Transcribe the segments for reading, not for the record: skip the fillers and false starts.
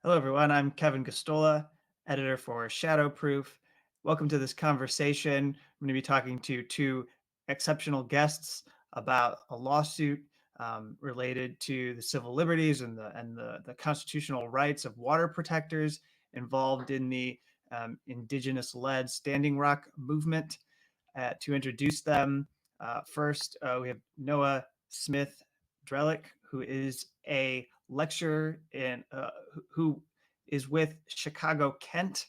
Hello, everyone. I'm Kevin Gostola, editor for Shadowproof. Welcome to this conversation. I'm going to be talking to two exceptional guests about a lawsuit related to the civil liberties and the constitutional rights of water protectors involved in the indigenous-led Standing Rock movement. To introduce them, first we have Noah Smith-Drelich, who is a lecturer who is with Chicago Kent.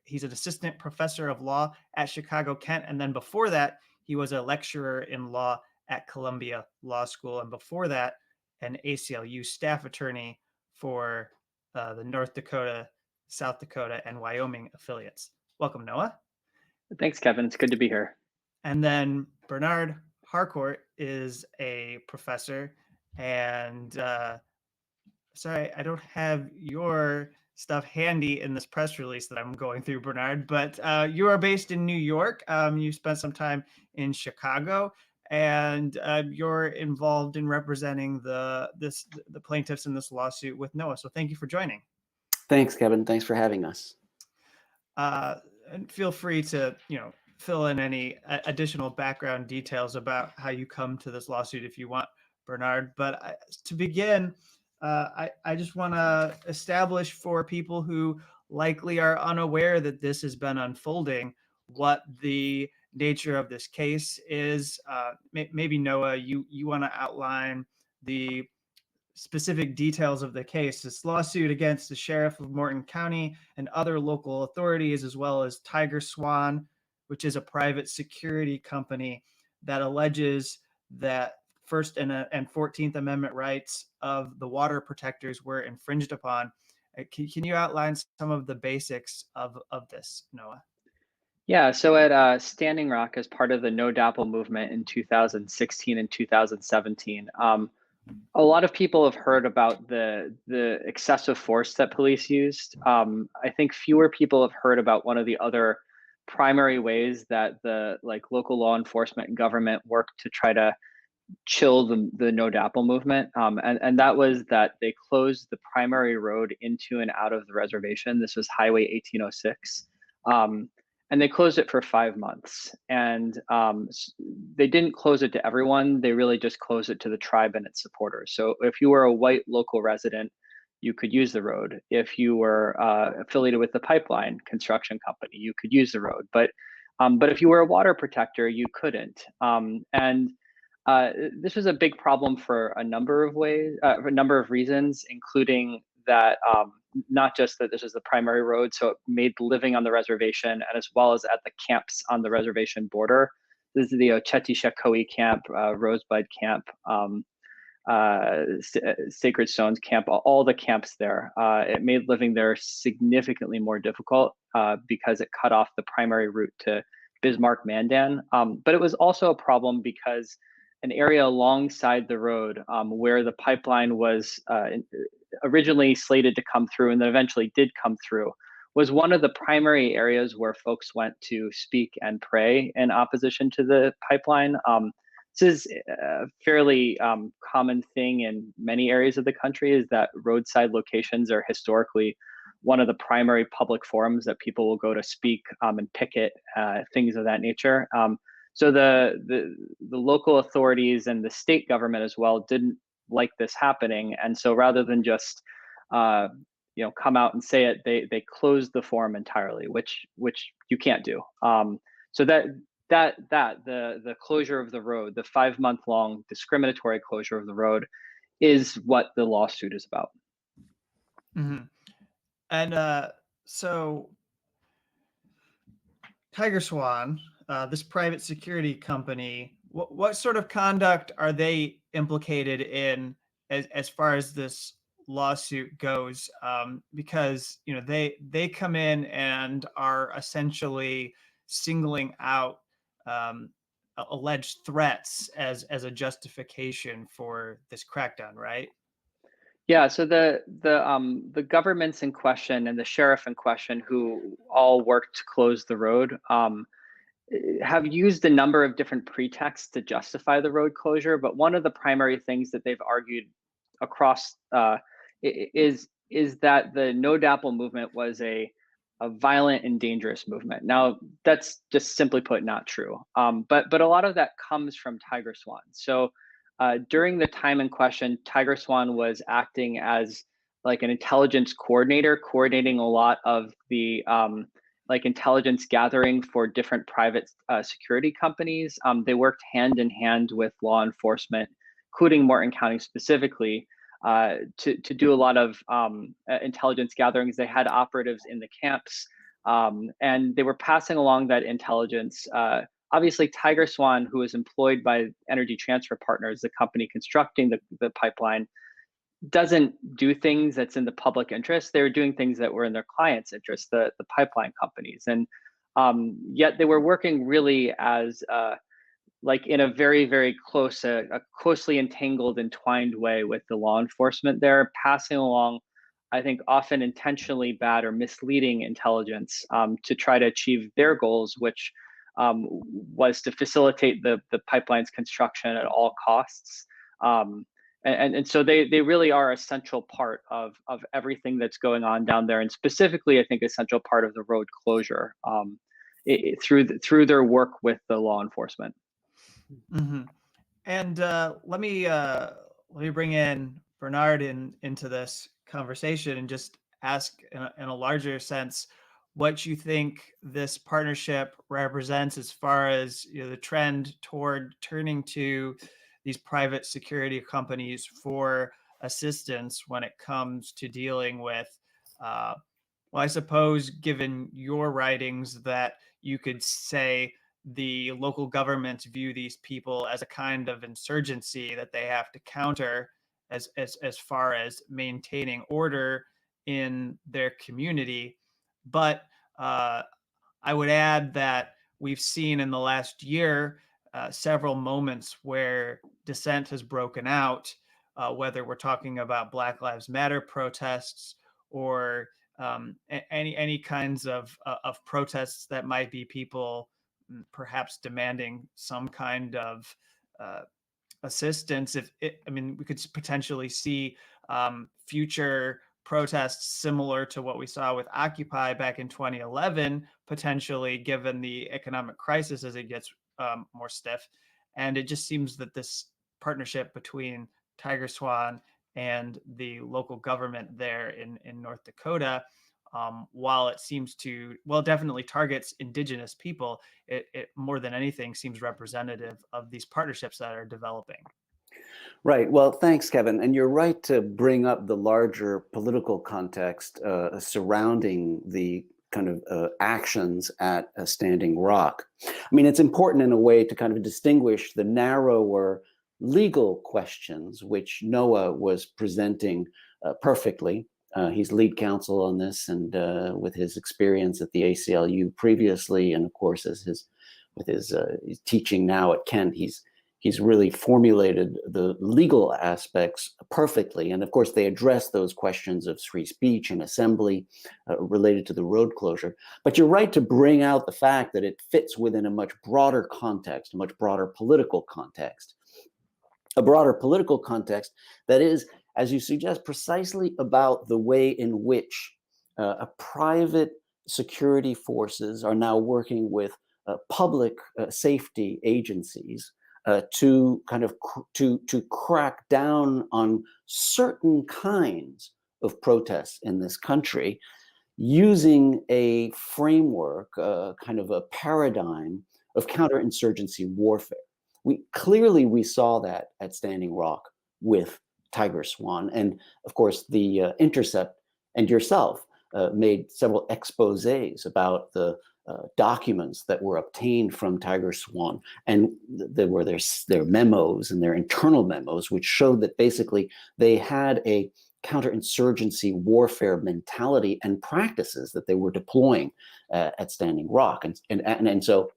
He's an assistant professor of law at Chicago Kent, and then before that, he was a lecturer in law at Columbia Law School, and before that, an ACLU staff attorney for the North Dakota, South Dakota, and Wyoming affiliates. Welcome, Noah. Thanks, Kevin. It's good to be here. And then Bernard Harcourt is a professor. And sorry, I don't have your stuff handy in this press release that I'm going through, Bernard, but you are based in New York. You spent some time in Chicago, and you're involved in representing the plaintiffs in this lawsuit with Noah. So thank you for joining. Thanks, Kevin. Thanks for having us. And feel free to, fill in any additional background details about how you come to this lawsuit if you want, Bernard. But to begin, I just want to establish for people who likely are unaware that this has been unfolding what the nature of this case is. Maybe Noah, you want to outline the specific details of the case. This lawsuit against the sheriff of Morton County and other local authorities, as well as TigerSwan, which is a private security company that alleges that First and 14th Amendment rights of the water protectors were infringed upon. Can you outline some of the basics of this, Noah? Yeah, so at Standing Rock, as part of the No DAPL movement in 2016 and 2017, a lot of people have heard about the excessive force that police used. I think fewer people have heard about one of the other primary ways that the local law enforcement and government worked to try to chill the No DAPL movement. And that was that they closed the primary road into and out of the reservation. This was Highway 1806. And they closed it for 5 months. And they didn't close it to everyone. They really just closed it to the tribe and its supporters. So if you were a white local resident, you could use the road. If you were affiliated with the pipeline construction company, you could use the road. But if you were a water protector, you couldn't. This was a big problem for a number of reasons, including that not just that this is the primary road, so it made living on the reservation and as well as at the camps on the reservation border. This is the Ocheti Camp, Rosebud Camp, Sacred Stones Camp, all the camps there. It made living there significantly more difficult because it cut off the primary route to Bismarck Mandan. But it was also a problem because an area alongside the road where the pipeline was originally slated to come through and then eventually did come through was one of the primary areas where folks went to speak and pray in opposition to the pipeline. This is a fairly common thing in many areas of the country, is that roadside locations are historically one of the primary public forums that people will go to speak and picket, things of that nature. So the local authorities and the state government as well didn't like this happening, and so rather than just come out and say it, they closed the forum entirely, which you can't do. So the closure of the road, the 5-month-long discriminatory closure of the road, is what the lawsuit is about. Mm-hmm. And so TigerSwan, this private security company, what sort of conduct are they implicated in as far as this lawsuit goes? Because they come in and are essentially singling out alleged threats as a justification for this crackdown, right? Yeah, so the governments in question and the sheriff in question, who all worked to close the road, have used a number of different pretexts to justify the road closure. But one of the primary things that they've argued across is is that the No DAPL movement was a violent and dangerous movement. Now, that's just simply put not true. But a lot of that comes from TigerSwan. So during the time in question, TigerSwan was acting as like an intelligence coordinator, coordinating a lot of the like intelligence gathering for different private security companies. They worked hand in hand with law enforcement, including Morton County specifically, to do a lot of intelligence gatherings. They had operatives in the camps, and they were passing along that intelligence. Obviously, TigerSwan, who is employed by Energy Transfer Partners, the company constructing the pipeline, doesn't do things that's in the public interest. They were doing things that were in their clients' interest, the pipeline companies. And yet they were working really as like in a very, very close, a closely entangled, entwined way with the law enforcement there, passing along, I think, often intentionally bad or misleading intelligence to try to achieve their goals, which was to facilitate the pipeline's construction at all costs. And so they really are a central part of everything that's going on down there, and specifically, I think, a central part of the road closure through their work with the law enforcement. Mm-hmm. And let me bring in Bernard into this conversation and just ask in a larger sense what you think this partnership represents as far as the trend toward turning to these private security companies for assistance when it comes to dealing with well, I suppose given your writings that you could say the local governments view these people as a kind of insurgency that they have to counter as far as maintaining order in their community. But I would add that we've seen in the last year several moments where dissent has broken out, whether we're talking about Black Lives Matter protests or any kinds of protests that might be people perhaps demanding some kind of assistance. I mean, we could potentially see future protests similar to what we saw with Occupy back in 2011, potentially, given the economic crisis as it gets more stiff. And it just seems that this partnership between TigerSwan and the local government there in North Dakota, while it seems to, well, definitely targets indigenous people, it more than anything seems representative of these partnerships that are developing. Right. Well, thanks, Kevin. And you're right to bring up the larger political context surrounding the kind of actions at Standing Rock. I mean, it's important in a way to kind of distinguish the narrower legal questions, which Noah was presenting perfectly. He's lead counsel on this, and with his experience at the ACLU previously, and of course, with his teaching now at Kent, he's really formulated the legal aspects perfectly. And of course, they address those questions of free speech and assembly related to the road closure. But you're right to bring out the fact that it fits within a much broader context, a much broader political context. A broader political context that is, as you suggest, precisely about the way in which private security forces are now working with public safety agencies to kind of to crack down on certain kinds of protests in this country, using a framework, kind of a paradigm of counterinsurgency warfare. We saw that at Standing Rock with TigerSwan, and of course the Intercept and yourself made several exposés about the documents that were obtained from TigerSwan, and there were their memos and their internal memos, which showed that basically they had a counterinsurgency warfare mentality and practices that they were deploying at Standing Rock, and so,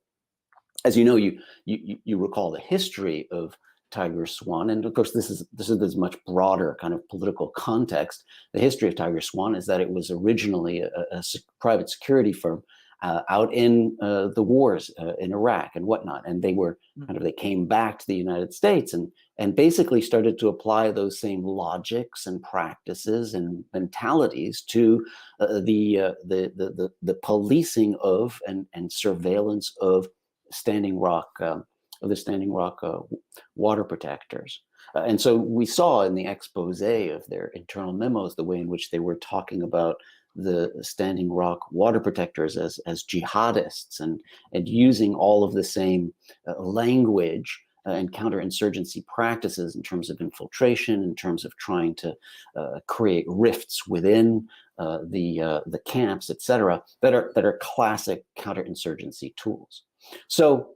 as you know, you recall the history of TigerSwan, and of course this is this much broader kind of political context. The history of TigerSwan is that it was originally a private security firm out in the wars in Iraq and whatnot. And they came back to the United States and basically started to apply those same logics and practices and mentalities to the policing of and surveillance of Standing Rock, the Standing Rock water protectors. And so we saw in the expose of their internal memos the way in which they were talking about the Standing Rock water protectors as jihadists and using all of the same language and counterinsurgency practices in terms of infiltration, in terms of trying to create rifts within the camps, et cetera, that are classic counterinsurgency tools. So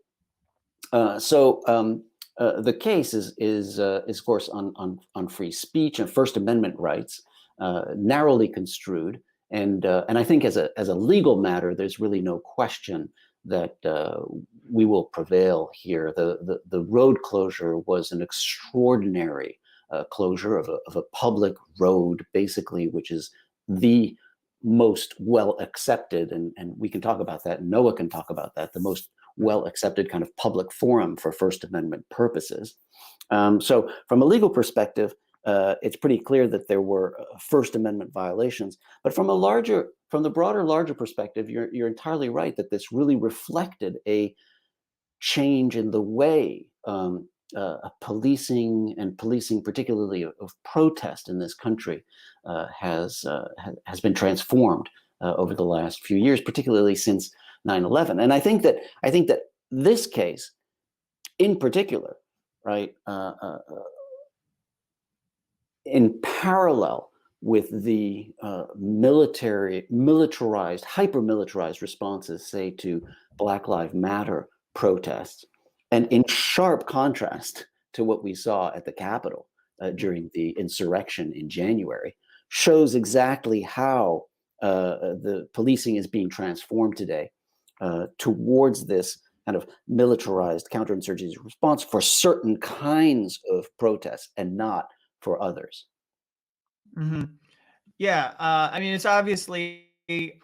the case is of course on free speech and First Amendment rights, narrowly construed, and I think as a legal matter, there's really no question that we will prevail here. The road closure was an extraordinary closure of a public road, basically, which is the most well accepted, and we can talk about that. Noah can talk about that. The most well accepted kind of public forum for First Amendment purposes. So from a legal perspective, it's pretty clear that there were First Amendment violations. But from the broader, larger perspective, you're entirely right that this really reflected a change in the way policing particularly of protest in this country has been transformed over the last few years, particularly since 9/11. And I think that this case in particular, right, in parallel with the militarized, hyper-militarized responses, say, to Black Lives Matter protests, and in sharp contrast to what we saw at the Capitol during the insurrection in January, shows exactly how the policing is being transformed today towards this kind of militarized counterinsurgency response for certain kinds of protests and not for others. Mm-hmm. Yeah, I mean, it's obviously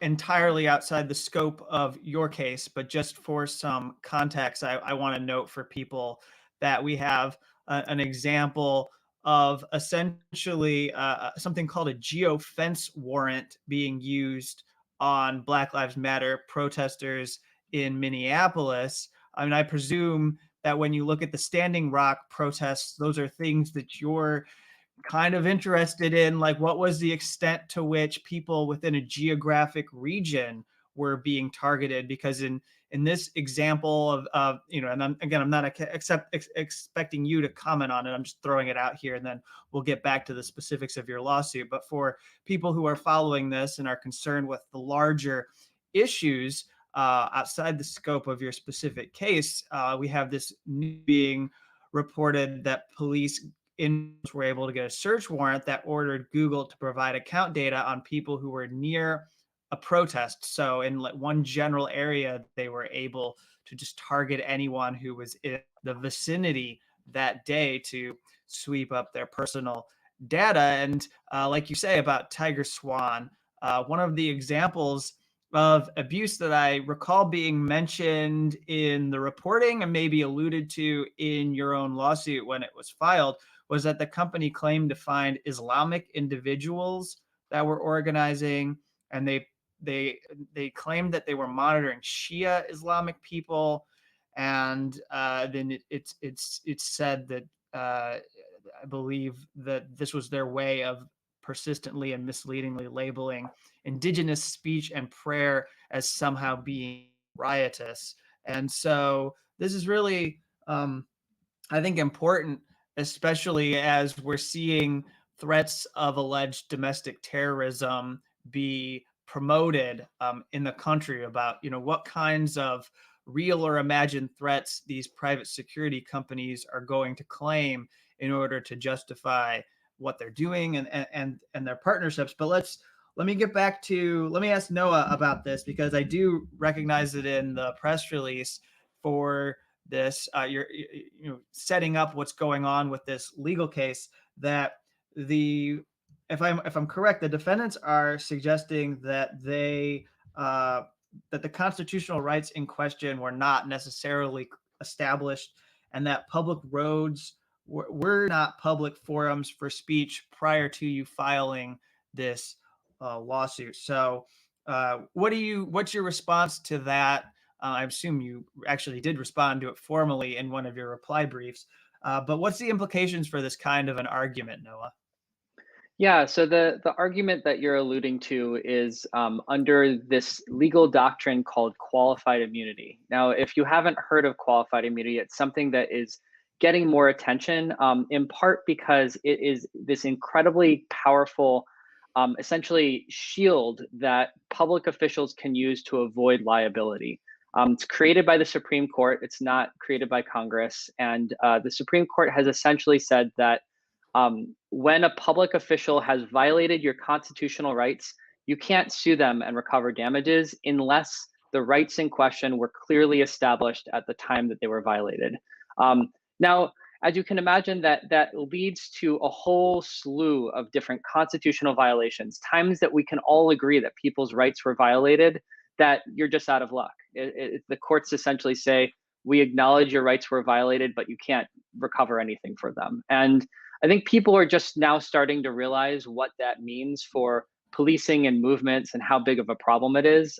entirely outside the scope of your case, but just for some context, I want to note for people that we have an example of essentially something called a geofence warrant being used on Black Lives Matter protesters in Minneapolis. I mean, I presume that when you look at the Standing Rock protests, those are things that you're kind of interested in, like what was the extent to which people within a geographic region were being targeted? Because in this example of and I'm not expecting you to comment on it. I'm just throwing it out here, and then we'll get back to the specifics of your lawsuit. But for people who are following this and are concerned with the larger issues outside the scope of your specific case, we have this being reported that police were able to get a search warrant that ordered Google to provide account data on people who were near a protest. So in one general area, they were able to just target anyone who was in the vicinity that day to sweep up their personal data. And like you say about TigerSwan, one of the examples of abuse that I recall being mentioned in the reporting and maybe alluded to in your own lawsuit when it was filed was that the company claimed to find Islamic individuals that were organizing, and they claimed that they were monitoring Shia Islamic people, and then it's said that I believe that this was their way of persistently and misleadingly labeling indigenous speech and prayer as somehow being riotous. And so this is really, I think, important, especially as we're seeing threats of alleged domestic terrorism be promoted in the country about, what kinds of real or imagined threats these private security companies are going to claim in order to justify what they're doing and their partnerships. But let me ask Noah about this, because I do recognize it in the press release for this, you're setting up what's going on with this legal case, that if I'm correct, the defendants are suggesting that they that the constitutional rights in question were not necessarily established, and that public roads were not public forums for speech prior to you filing this lawsuit. So what's your response to that? I assume you actually did respond to it formally in one of your reply briefs, but what's the implications for this kind of an argument, Noah? Yeah, so the argument that you're alluding to is under this legal doctrine called qualified immunity. Now, if you haven't heard of qualified immunity, it's something that is getting more attention, in part because it is this incredibly powerful, essentially shield that public officials can use to avoid liability. It's created by the Supreme Court. It's not created by Congress. And the Supreme Court has essentially said that when a public official has violated your constitutional rights, you can't sue them and recover damages unless the rights in question were clearly established at the time that they were violated. Now, as you can imagine, that leads to a whole slew of different constitutional violations, times that we can all agree that people's rights were violated, that you're just out of luck. The courts essentially say, we acknowledge your rights were violated, but you can't recover anything for them. And I think people are just now starting to realize what that means for policing and movements and how big of a problem it is.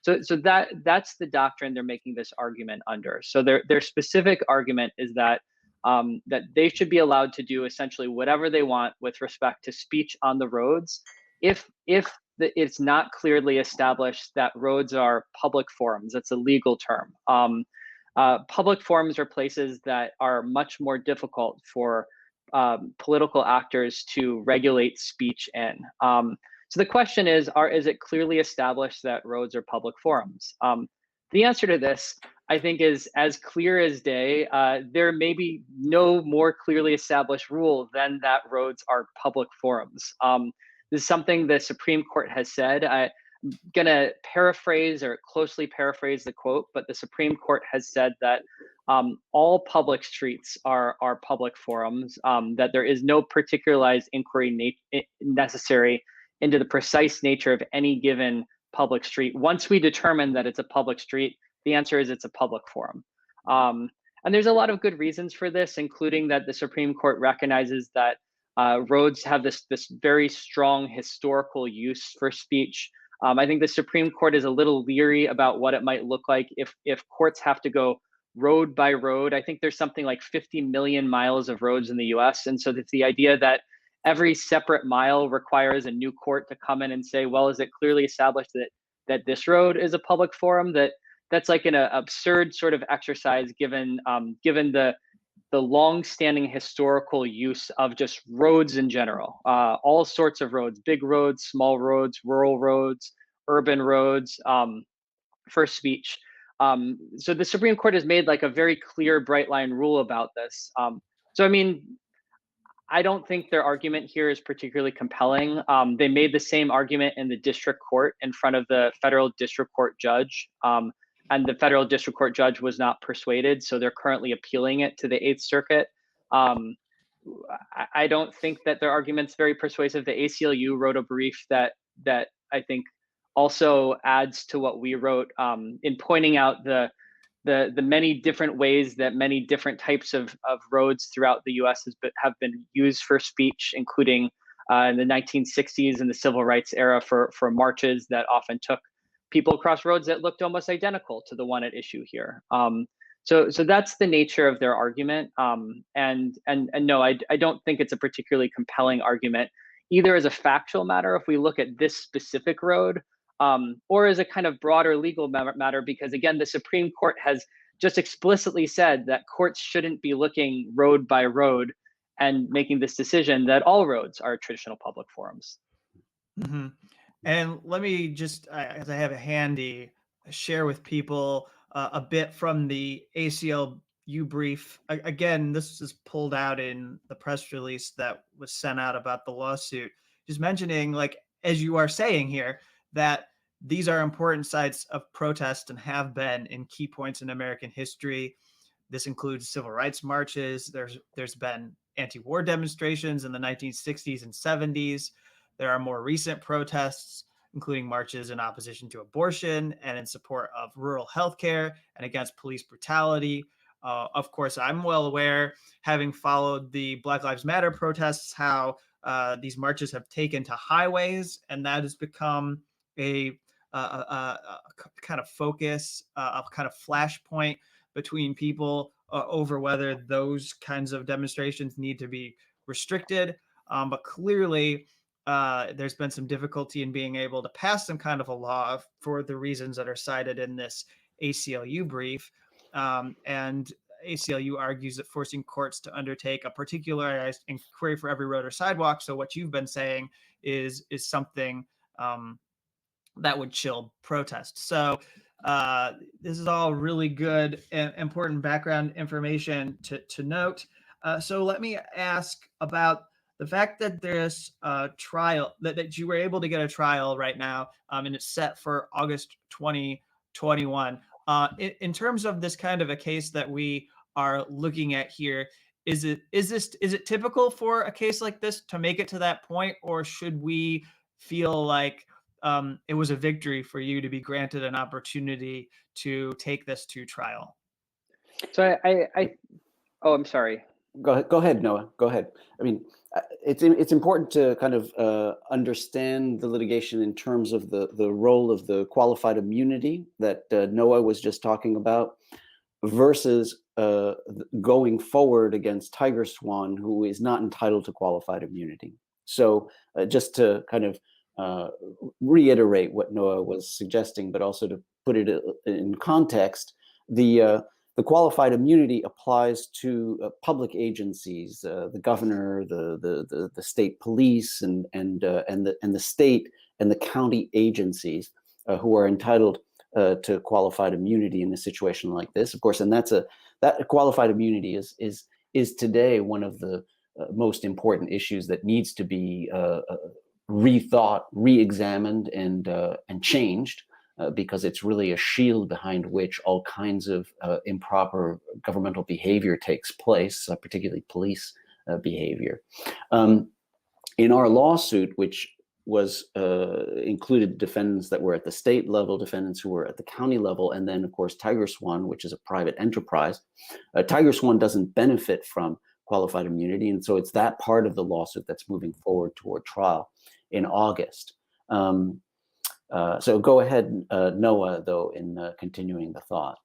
So that's the doctrine they're making this argument under. So their specific argument is that that they should be allowed to do essentially whatever they want with respect to speech on the roads, if it's not clearly established that roads are public forums. That's a legal term. Public forums are places that are much more difficult for political actors to regulate speech in. So the question is it clearly established that roads are public forums? The answer to this, I think, is as clear as day. There may be no more clearly established rule than that roads are public forums. This is something the Supreme Court has said. I'm going to paraphrase or closely paraphrase the quote, but the Supreme Court has said that all public streets are public forums, that there is no particularized inquiry necessary into the precise nature of any given public street. Once we determine that it's a public street, the answer is it's a public forum. And there's a lot of good reasons for this, including that the Supreme Court recognizes that roads have this very strong historical use for speech. I think the Supreme Court is a little leery about what it might look like if courts have to go road by road. I think there's something like 50 million miles of roads in the US. And so it's the idea that every separate mile requires a new court to come in and say, well, is it clearly established that this road is a public forum? That's like an absurd sort of exercise given the long-standing historical use of just roads in general, all sorts of roads, big roads, small roads, rural roads, urban roads, for speech. So the Supreme Court has made like a very clear, bright line rule about this. So, I mean, I don't think their argument here is particularly compelling. They made the same argument in the district court in front of the federal district court judge. And the federal district court judge was not persuaded, so they're currently appealing it to the Eighth Circuit. I don't think that their argument's very persuasive. The ACLU wrote a brief that I think also adds to what we wrote in pointing out the many different ways that many different types of roads throughout the U.S. have been used for speech, including in the 1960s and the civil rights era for marches that often took people across roads that looked almost identical to the one at issue here. So that's the nature of their argument. And no, I don't think it's a particularly compelling argument, either as a factual matter, if we look at this specific road, or as a kind of broader legal matter, because again, the Supreme Court has just explicitly said that courts shouldn't be looking road by road and making this decision that all roads are traditional public forums. Mm-hmm. And let me just, as I have it handy, share with people a bit from the ACLU brief. Again, this is pulled out in the press release that was sent out about the lawsuit, just mentioning, like, as you are saying here, that these are important sites of protest and have been in key points in American history. This includes civil rights marches. There's been anti-war demonstrations in the 1960s and 70s. There are more recent protests including marches in opposition to abortion and in support of rural healthcare and against police brutality. Of course, I'm well aware, having followed the Black Lives Matter protests, how these marches have taken to highways, and that has become a kind of focus, a kind of flashpoint between people over whether those kinds of demonstrations need to be restricted. But clearly, there's been some difficulty in being able to pass some kind of a law for the reasons that are cited in this ACLU brief. And ACLU argues that forcing courts to undertake a particularized inquiry for every road or sidewalk. So what you've been saying is something that would chill protest. So this is all really good and important background information to note. So let me ask about the fact that there's a trial, that you were able to get a trial right now, and it's set for August 2021. In terms of this kind of a case that we are looking at here, is it typical for a case like this to make it to that point, or should we feel like it was a victory for you to be granted an opportunity to take this to trial? So oh, I'm sorry. Go ahead, Noah. Go ahead. I mean, it's important to kind of understand the litigation in terms of the role of the qualified immunity that Noah was just talking about, versus going forward against TigerSwan, who is not entitled to qualified immunity. So just to kind of reiterate what Noah was suggesting, but also to put it in context, the qualified immunity applies to public agencies, the governor, the state police, and the state and the county agencies who are entitled to qualified immunity in a situation like this, of course. And that qualified immunity is today one of the most important issues that needs to be rethought, re-examined, and changed. Because it's really a shield behind which all kinds of improper governmental behavior takes place, particularly police behavior. In our lawsuit, which was included defendants that were at the state level, defendants who were at the county level, and then, of course, TigerSwan, which is a private enterprise. TigerSwan doesn't benefit from qualified immunity, and so it's that part of the lawsuit that's moving forward toward trial in August. So go ahead, Noah, though, in continuing the thought.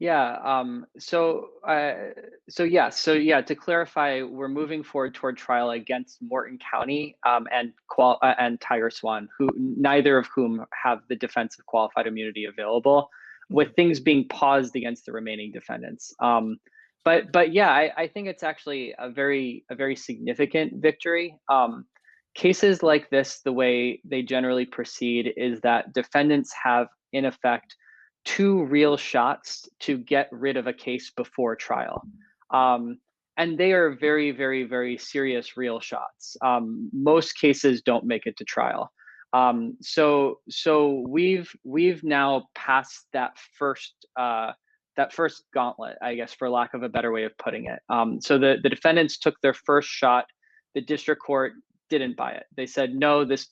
Yeah. So to clarify, we're moving forward toward trial against Morton County and TigerSwan, who neither of whom have the defense of qualified immunity available, with things being paused against the remaining defendants. But yeah, I think it's actually a very significant victory. Cases like this, the way they generally proceed is that defendants have, in effect, two real shots to get rid of a case before trial. And they are very serious real shots. Most cases don't make it to trial. So we've now passed that first gauntlet, I guess, for lack of a better way of putting it. So the defendants took their first shot. The district court didn't buy it. They said, no, this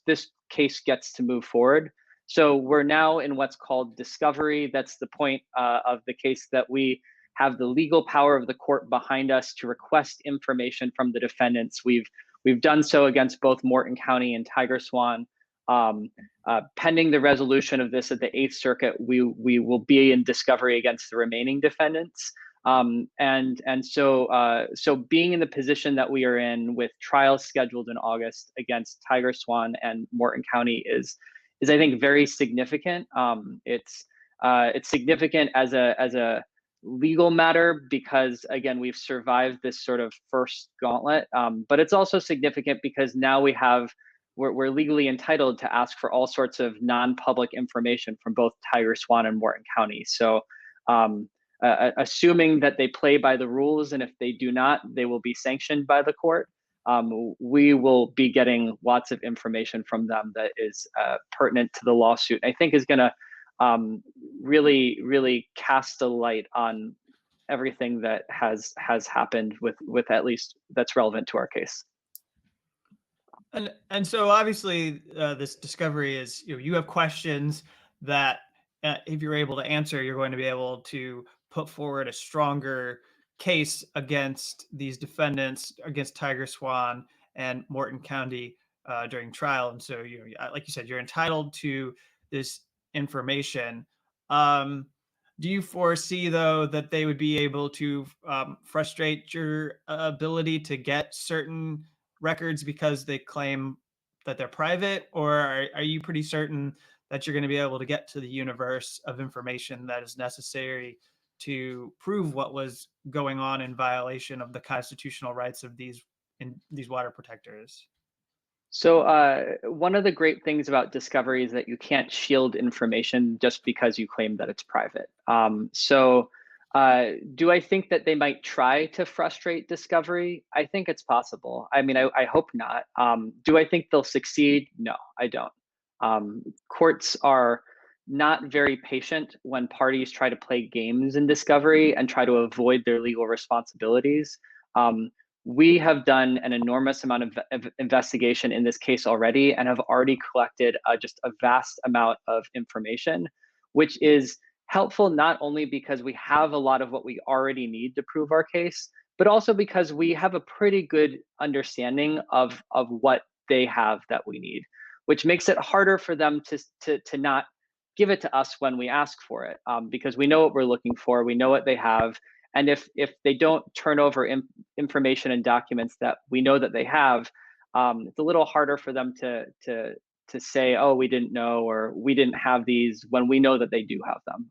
case gets to move forward. So we're now in what's called discovery. That's the point of the case that we have the legal power of the court behind us to request information from the defendants. We've done so against both Morton County and TigerSwan. Pending the resolution of this at the 8th Circuit, we will be in discovery against the remaining defendants. So being in the position that we are in, with trials scheduled in August against TigerSwan and Morton County, is I think very significant. It's significant as a legal matter because, again, we've survived this sort of first gauntlet. But it's also significant because now we're legally entitled to ask for all sorts of non-public information from both TigerSwan and Morton County. So assuming that they play by the rules, and if they do not, they will be sanctioned by the court. We will be getting lots of information from them that is pertinent to the lawsuit. I think is going to really cast a light on everything that has happened with at least that's relevant to our case. And so obviously this discovery is, you have questions that if you're able to answer, you're going to be able to put forward a stronger case against these defendants, against TigerSwan and Morton County during trial. And so, like you said, you're entitled to this information. Um, do you foresee, though, that they would be able to frustrate your ability to get certain records because they claim that they're private, or are you pretty certain that you're going to be able to get to the universe of information that is necessary to prove what was going on in violation of the constitutional rights of these water protectors? So one of the great things about discovery is that you can't shield information just because you claim that it's private. Do I think that they might try to frustrate discovery? I think it's possible. I mean, I hope not. Do I think they'll succeed? No, I don't. Courts are not very patient when parties try to play games in discovery and try to avoid their legal responsibilities. We have done an enormous amount of investigation in this case already and have already collected just a vast amount of information, which is helpful not only because we have a lot of what we already need to prove our case, but also because we have a pretty good understanding of what they have that we need, which makes it harder for them to not give it to us when we ask for it, because we know what we're looking for, we know what they have, and if they don't turn over information and documents that we know that they have, it's a little harder for them to say, oh, we didn't know, or we didn't have these, when we know that they do have them.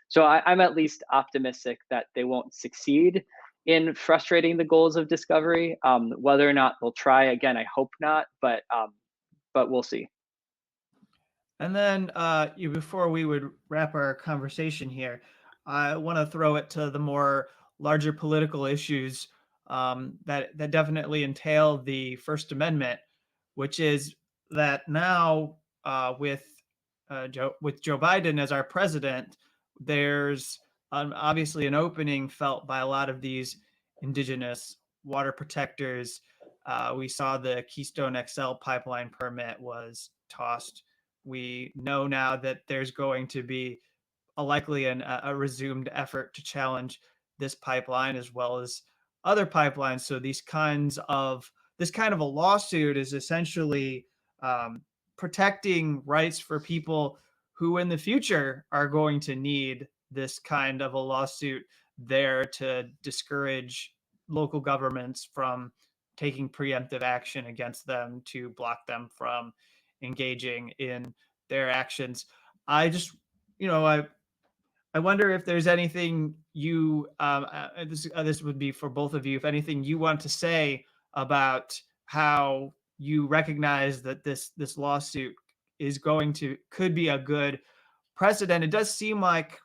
So I'm at least optimistic that they won't succeed in frustrating the goals of discovery. Whether or not they'll try, again, I hope not, but we'll see. And then before we would wrap our conversation here, I want to throw it to the more larger political issues that definitely entail the First Amendment, which is that now with Joe Biden as our president, there's obviously an opening felt by a lot of these indigenous water protectors. We saw the Keystone XL pipeline permit was tossed. We know now that there's going to be a resumed effort to challenge this pipeline as well as other pipelines. So this kind of a lawsuit is essentially protecting rights for people who in the future are going to need this kind of a lawsuit there to discourage local governments from taking preemptive action against them, to block them from engaging in their actions. I just, I wonder if there's anything this would be for both of you, if anything you want to say about how you recognize that this lawsuit could be a good precedent. It does seem like,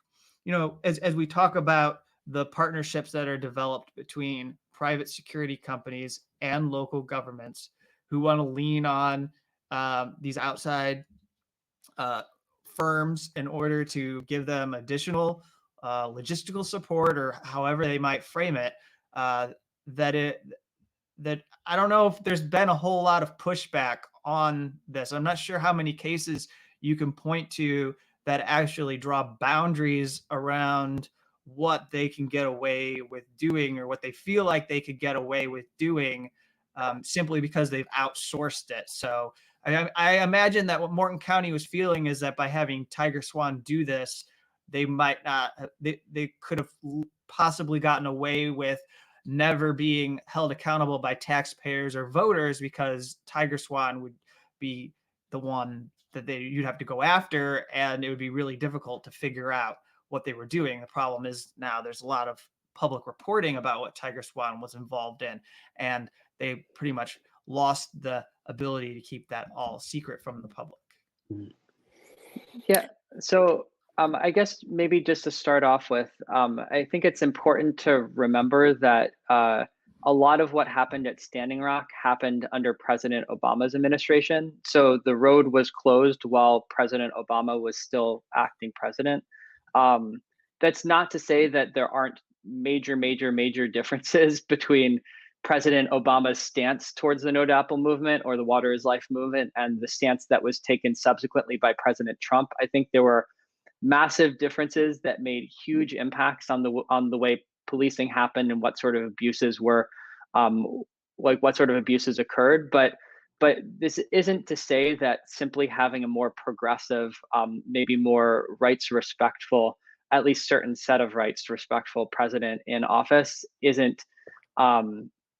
as we talk about the partnerships that are developed between private security companies and local governments who want to lean on these outside firms in order to give them additional logistical support, or however they might frame it, that I don't know if there's been a whole lot of pushback on this. I'm not sure how many cases you can point to that actually draw boundaries around what they can get away with doing, or what they feel like they could get away with doing, simply because they've outsourced it. So I imagine that what Morton County was feeling is that by having TigerSwan do this, they might not, they could have possibly gotten away with never being held accountable by taxpayers or voters, because TigerSwan would be the one that you'd have to go after, and it would be really difficult to figure out what they were doing. The problem is now there's a lot of public reporting about what TigerSwan was involved in, and they pretty much lost the ability to keep that all secret from the public. Yeah, so I guess maybe just to start off with, I think it's important to remember that a lot of what happened at Standing Rock happened under President Obama's administration. So the road was closed while President Obama was still acting president. That's not to say that there aren't major differences between President Obama's stance towards the No to Apple movement or the Water is Life movement and the stance that was taken subsequently by President Trump. I think there were massive differences that made huge impacts on the way policing happened and what sort of abuses were, what sort of abuses occurred. But this isn't to say that simply having a more progressive, maybe more rights respectful, at least certain set of rights respectful president in office isn't.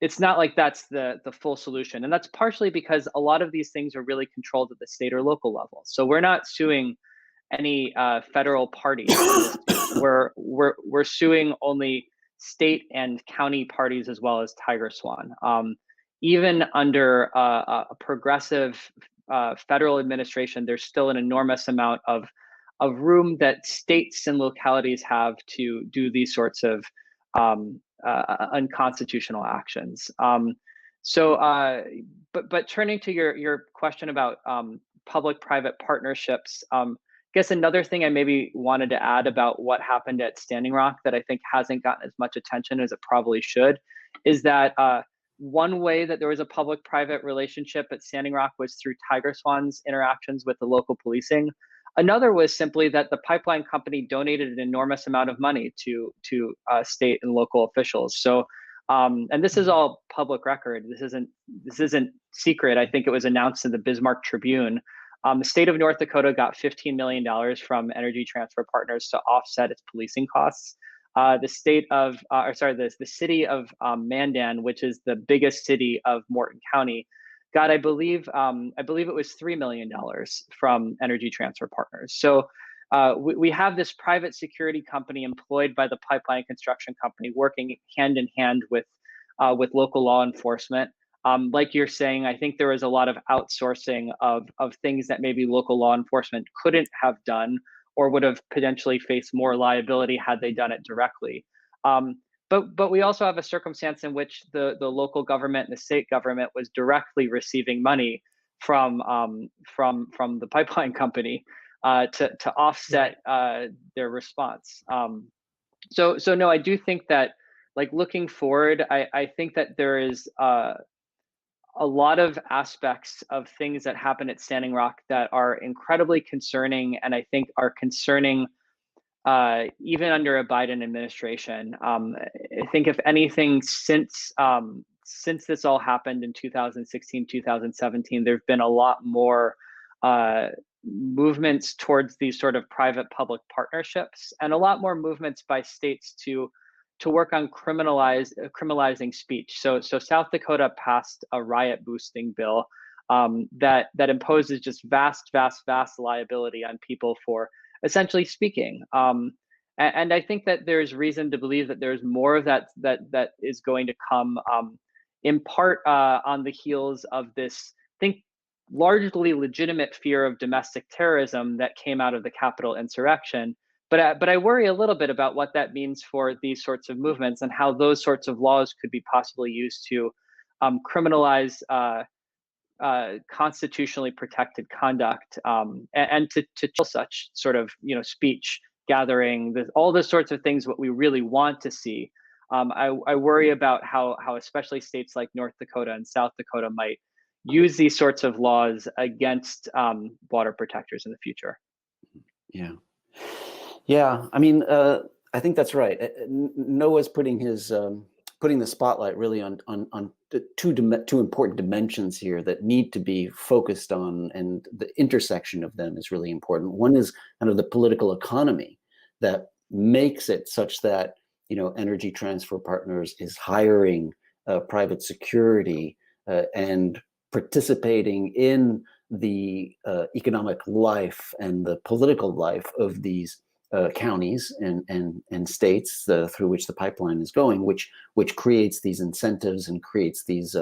It's not like that's the full solution, and that's partially because a lot of these things are really controlled at the state or local level. So we're not suing any federal parties. We're suing only state and county parties as well as TigerSwan. Even under a progressive federal administration, there's still an enormous amount of room that states and localities have to do these sorts of unconstitutional actions. But turning to your question about public-private partnerships, I guess another thing I maybe wanted to add about what happened at Standing Rock that I think hasn't gotten as much attention as it probably should is that one way that there was a public-private relationship at Standing Rock was through TigerSwan's interactions with the local policing. Another was simply that the pipeline company donated an enormous amount of money to state and local officials. So, and this is all public record. This isn't secret. I think it was announced in the Bismarck Tribune. The state of North Dakota got $15 million from Energy Transfer Partners to offset its policing costs. The city of Mandan, which is the biggest city of Morton County, got, I believe it was $3 million from Energy Transfer Partners. So we have this private security company employed by the pipeline construction company working hand in hand with local law enforcement. Like you're saying, I think there was a lot of outsourcing of things that maybe local law enforcement couldn't have done or would have potentially faced more liability had they done it directly. But we also have a circumstance in which the local government and the state government was directly receiving money from the pipeline company to offset their response. So no, I do think that, like, looking forward, I think that there is a lot of aspects of things that happen at Standing Rock that are incredibly concerning, and I think are concerning even under a Biden administration. I think if anything, since this all happened in 2016, 2017, there've been a lot more movements towards these sort of private-public partnerships, and a lot more movements by states to work on criminalizing speech. So South Dakota passed a riot boosting bill that imposes just vast liability on people for essentially speaking. And I think that there's reason to believe that there's more of that is going to come, in part on the heels of this, I think, largely legitimate fear of domestic terrorism that came out of the Capitol insurrection. But I worry a little bit about what that means for these sorts of movements and how those sorts of laws could be possibly used to criminalize constitutionally protected conduct and to chill such sort of speech, gathering, all the sorts of things what we really want to see. I worry about how especially states like North Dakota and South Dakota might use these sorts of laws against water protectors in the future. Yeah, I mean, I think that's right. Noah's putting the spotlight really on two important dimensions here that need to be focused on, and the intersection of them is really important. One is kind of the political economy that makes it such that Energy Transfer Partners is hiring private security and participating in the economic life and the political life of these counties and states through which the pipeline is going, which creates these incentives and creates these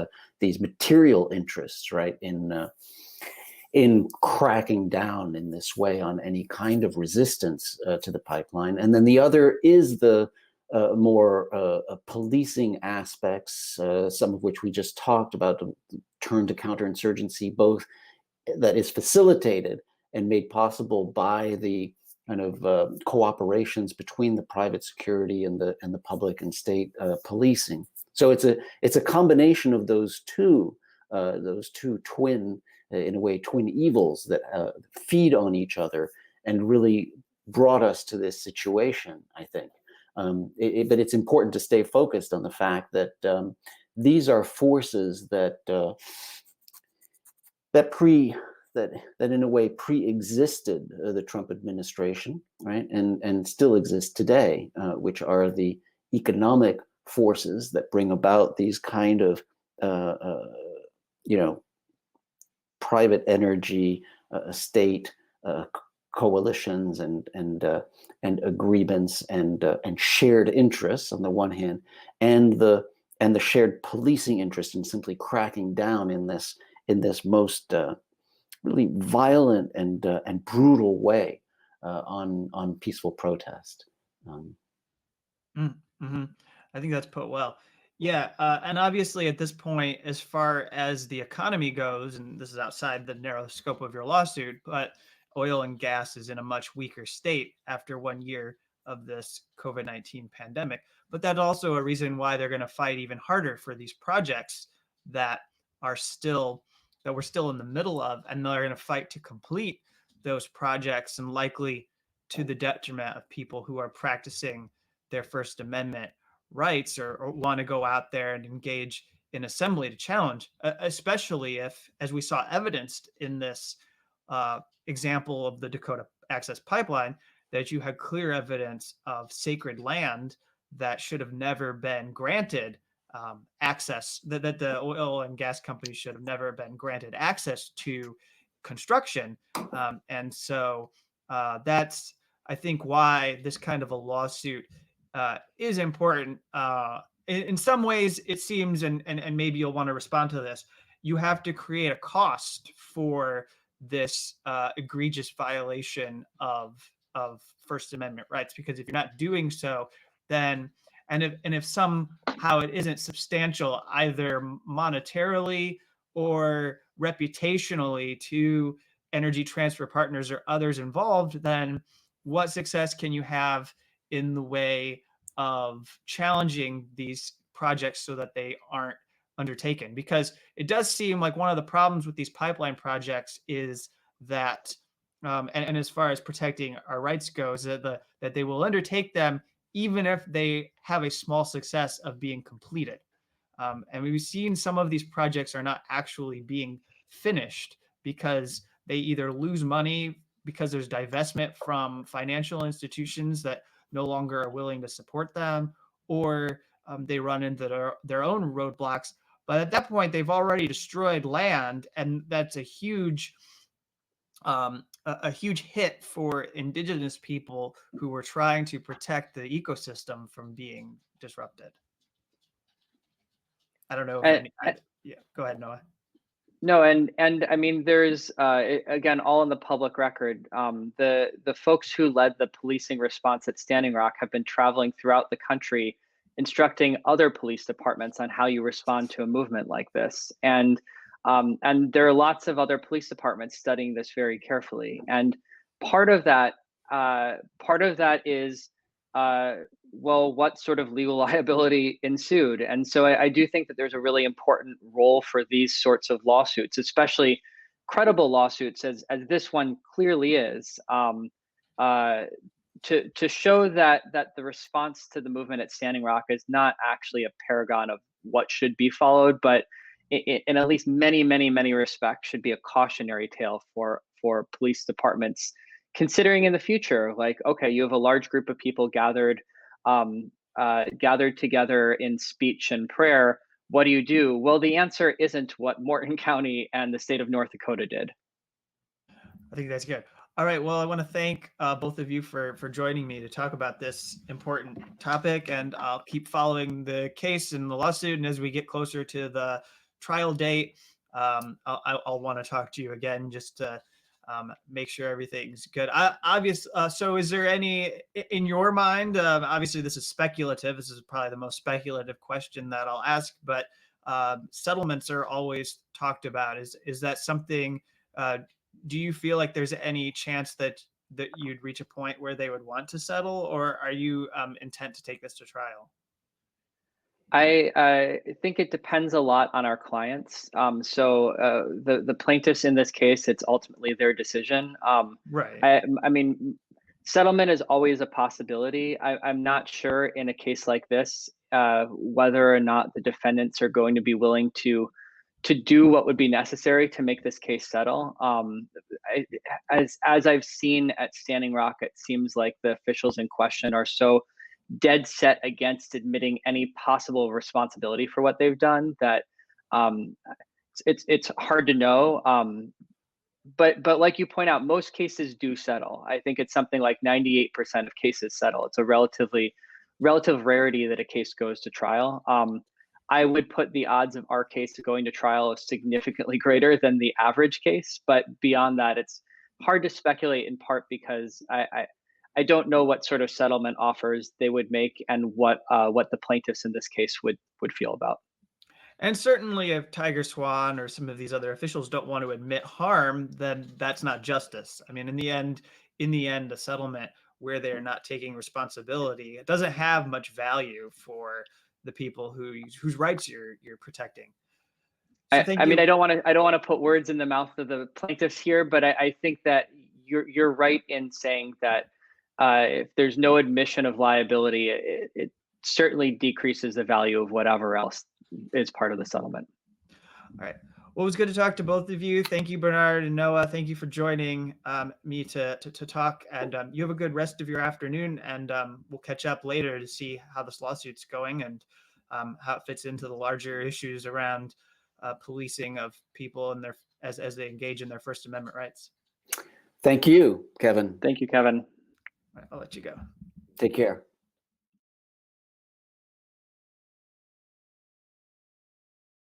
material interests, right, in cracking down in this way on any kind of resistance to the pipeline. And then the other is the more policing aspects, some of which we just talked about, the turn to counterinsurgency, both that is facilitated and made possible by the kind of cooperations between the private security and the public and state policing. So it's a combination of those two twin, in a way, twin evils that feed on each other and really brought us to this situation, I think. But it's important to stay focused on the fact that these are forces that that in a way pre-existed the Trump administration, right, and still exist today, which are the economic forces that bring about these kind of private energy, state coalitions and agreements and shared interests on the one hand, and the shared policing interest in simply cracking down in this most really violent and brutal way on peaceful protest. Mm-hmm. I think that's put well. Yeah, and obviously at this point, as far as the economy goes, and this is outside the narrow scope of your lawsuit, but oil and gas is in a much weaker state after 1 year of this COVID-19 pandemic. But that's also a reason why they're going to fight even harder for these projects that we're still in the middle of, and they're going to fight to complete those projects, and likely to the detriment of people who are practicing their First Amendment rights, or want to go out there and engage in assembly to challenge, especially if, as we saw evidenced in this example of the Dakota Access Pipeline, that you had clear evidence of sacred land that should have never been granted access, that the oil and gas companies should have never been granted access to construction. And so that's, I think, why this kind of a lawsuit is important. In some ways, it seems, and maybe you'll want to respond to this, you have to create a cost for this egregious violation of First Amendment rights, because if you're not doing so, then and if somehow it isn't substantial, either monetarily or reputationally, to Energy Transfer Partners or others involved, then what success can you have in the way of challenging these projects so that they aren't undertaken? Because it does seem like one of the problems with these pipeline projects is that, and as far as protecting our rights goes, that they will undertake them even if they have a small success of being completed. And we've seen some of these projects are not actually being finished because they either lose money because there's divestment from financial institutions that no longer are willing to support them, or they run into their own roadblocks. But at that point, they've already destroyed land, and that's a huge hit for indigenous people who were trying to protect the ecosystem from being disrupted. I don't know if yeah, go ahead, Noah. No, and I mean, there's again, all in the public record. The folks who led the policing response at Standing Rock have been traveling throughout the country, instructing other police departments on how you respond to a movement like this. And there are lots of other police departments studying this very carefully. And part of that is well, what sort of legal liability ensued? And so I do think that there's a really important role for these sorts of lawsuits, especially credible lawsuits, as this one clearly is, to show that the response to the movement at Standing Rock is not actually a paragon of what should be followed, but in at least many respects should be a cautionary tale for police departments, considering in the future, like, okay, you have a large group of people gathered together in speech and prayer. What do you do? Well, the answer isn't what Morton County and the state of North Dakota did. I think that's good. All right. Well, I want to thank both of you for joining me to talk about this important topic, and I'll keep following the case and the lawsuit. And as we get closer to the trial date, I'll want to talk to you again just to make sure everything's good. So is there any, in your mind, obviously this is speculative, this is probably the most speculative question that I'll ask, but settlements are always talked about. Is that something, do you feel like there's any chance that you'd reach a point where they would want to settle, or are you intent to take this to trial? I think it depends a lot on our clients. The plaintiffs in this case, it's ultimately their decision. Right. I mean, settlement is always a possibility. I'm not sure in a case like this whether or not the defendants are going to be willing to do what would be necessary to make this case settle. As I've seen at Standing Rock, it seems like the officials in question are so dead set against admitting any possible responsibility for what they've done that it's hard to know. But like you point out, most cases do settle. I think it's something like 98% of cases settle. It's a relative rarity that a case goes to trial. I would put the odds of our case going to trial as significantly greater than the average case, but beyond that, it's hard to speculate, in part because I don't know what sort of settlement offers they would make and what the plaintiffs in this case would feel about. And certainly if TigerSwan or some of these other officials don't want to admit harm, then that's not justice. I mean, in the end, a settlement where they're not taking responsibility, it doesn't have much value for the people whose rights you're protecting. So thank I you. mean, I don't want to put words in the mouth of the plaintiffs here, but I think that you're right in saying that if there's no admission of liability, it certainly decreases the value of whatever else is part of the settlement. All right. Well, it was good to talk to both of you. Thank you, Bernard and Noah. Thank you for joining me to talk. And you have a good rest of your afternoon. And we'll catch up later to see how this lawsuit's going and how it fits into the larger issues around policing of people and as they engage in their First Amendment rights. Thank you, Kevin. Thank you, Kevin. All right, I'll let you go. Take care.